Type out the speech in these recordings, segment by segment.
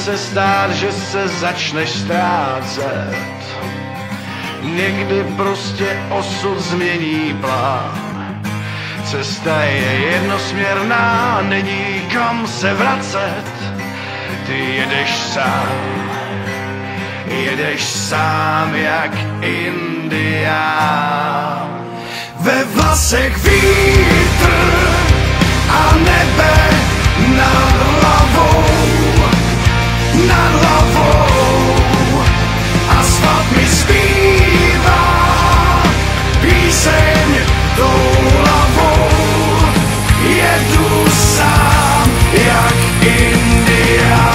se stát, že se začneš ztrácet. Někdy prostě osud změní plán. Cesta je jednosměrná, není kam se vracet. Ty jedeš sám jak Indián. Ve vlasech vítr a nebe nad hlavou, asfalt mi zpívá píseň tou hlavou. Jedu sám jak Indián.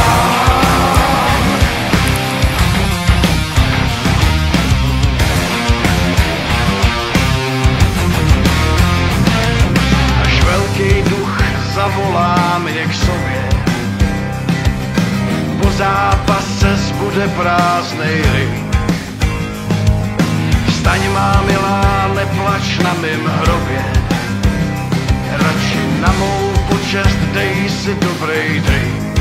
Až velký duch zavolá mě k sobě, po zápase zbude prázdnej ring. Vstaň, má milá, neplač na mým hrobě, radši na mou počest dej si dobrý drink.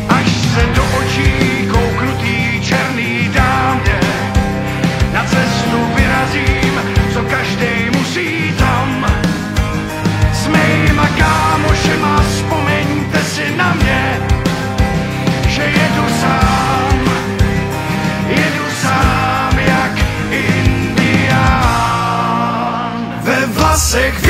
Až se do očí kouknu tý černý dámě, na cestu vyrazím, co každej musí tam. S mýma kámošema vzpomeňte si na mě, že jedu sám jak Indián. Ve vlasech